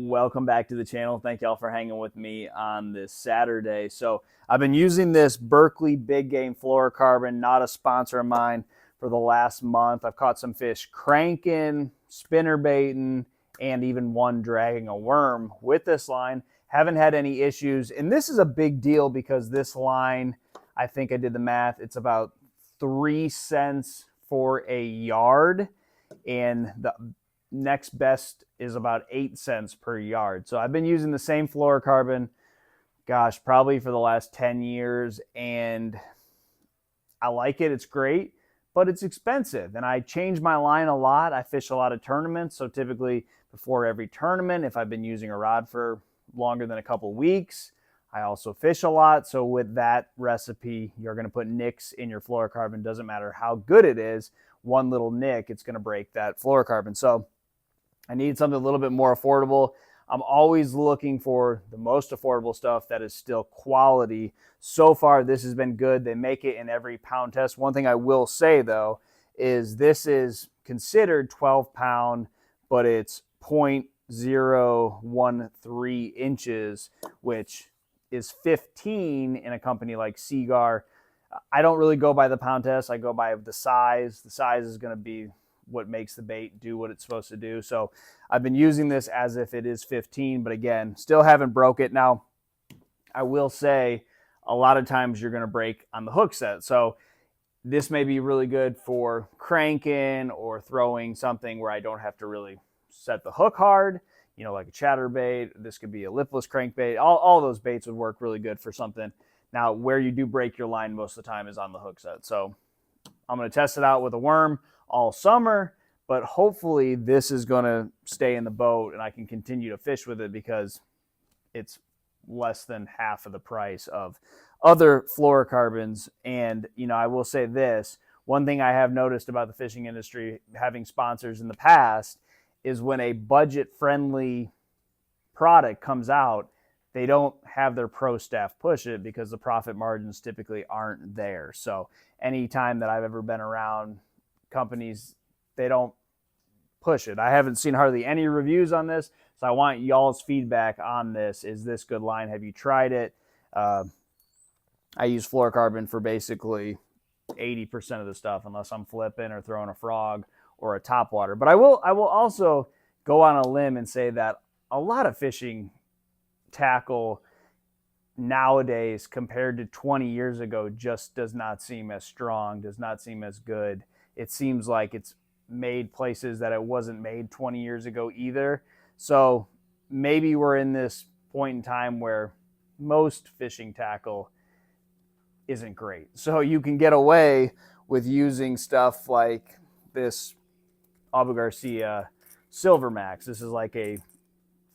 Welcome back to the channel. Thank y'all for hanging with me on this Saturday. So I've been using this Berkeley Big Game Flurocarbon, not a sponsor of mine, for the last month. I've caught some fish cranking, spinner baiting, and even one dragging a worm with this line. Haven't had any issues. And this is a big deal because this line, I think I did the math, it's about 3 cents for a yard. And the next best is about 8 cents per yard. So I've been using the same fluorocarbon, gosh, probably for the last 10 years. And I like it. It's great, but it's expensive. And I change my line a lot. I fish a lot of tournaments. So typically before every tournament, if I've been using a rod for longer than a couple weeks, I also fish a lot. So with that recipe, you're going to put nicks in your fluorocarbon. Doesn't matter how good it is. One little nick, it's going to break that fluorocarbon. So I need something a little bit more affordable. I'm always looking for the most affordable stuff that is still quality. So far, this has been good. They make it in every pound test. One thing I will say, though, is this is considered 12 pound, but it's 0.013 inches, which is 15 in a company like Cigar. I don't really go by the pound test. I go by the size. The size is going to be what makes the bait do what it's supposed to do. So I've been using this as if it is 15, but again, still haven't broke it. Now, I will say a lot of times you're going to break on the hook set. So this may be really good for cranking or throwing something where I don't have to really set the hook hard, you know, like a chatterbait. This could be a lipless crankbait. All those baits would work really good for something. Now, where you do break your line most of the time is on the hook set. So I'm going to test it out with a worm all summer, but hopefully this is going to stay in the boat and I can continue to fish with it because it's less than half of the price of other fluorocarbons. And, you know, I will say this, one thing I have noticed about the fishing industry, having sponsors in the past, is when a budget-friendly product comes out, they don't have their pro staff push it because the profit margins typically aren't there. So anytime that I've ever been around companies, they don't push it. I haven't seen hardly any reviews on this, so I want y'all's feedback on this. Is this good line? Have you tried it? I use fluorocarbon for basically 80% of the stuff, unless I'm flipping or throwing a frog or a topwater. But I will also go on a limb and say that a lot of fishing tackle nowadays compared to 20 years ago just does not seem as strong, does not seem as good. It seems like it's made places that it wasn't made 20 years ago either. So maybe we're in this point in time where most fishing tackle isn't great. So you can get away with using stuff like this Abu Garcia Silver Max. This is like a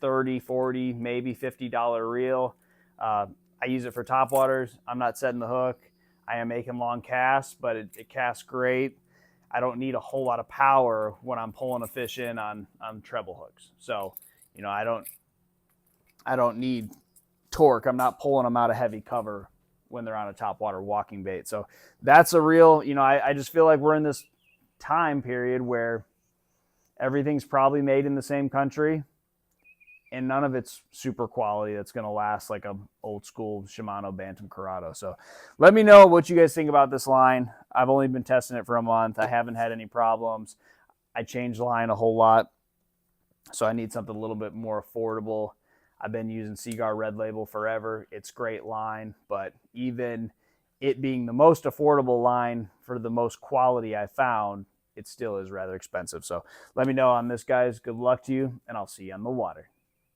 $30, $40, maybe $50 reel. I use it for topwaters. I'm not setting the hook. I am making long casts, but it casts great. I don't need a whole lot of power when I'm pulling a fish in on treble hooks. So, you know, I don't need torque. I'm not pulling them out of heavy cover when they're on a topwater walking bait. So that's a real, you know, I just feel like we're in this time period where everything's probably made in the same country and none of it's super quality that's going to last like a old school Shimano Bantam Curado. So let me know what you guys think about this line. I've only been testing it for a month. I haven't had any problems. I changed the line a whole lot, so I need something a little bit more affordable. I've been using Cigar Red Label forever. It's a great line, but even it being the most affordable line for the most quality I found, it still is rather expensive. So let me know on this, guys. Good luck to you, and I'll see you on the water.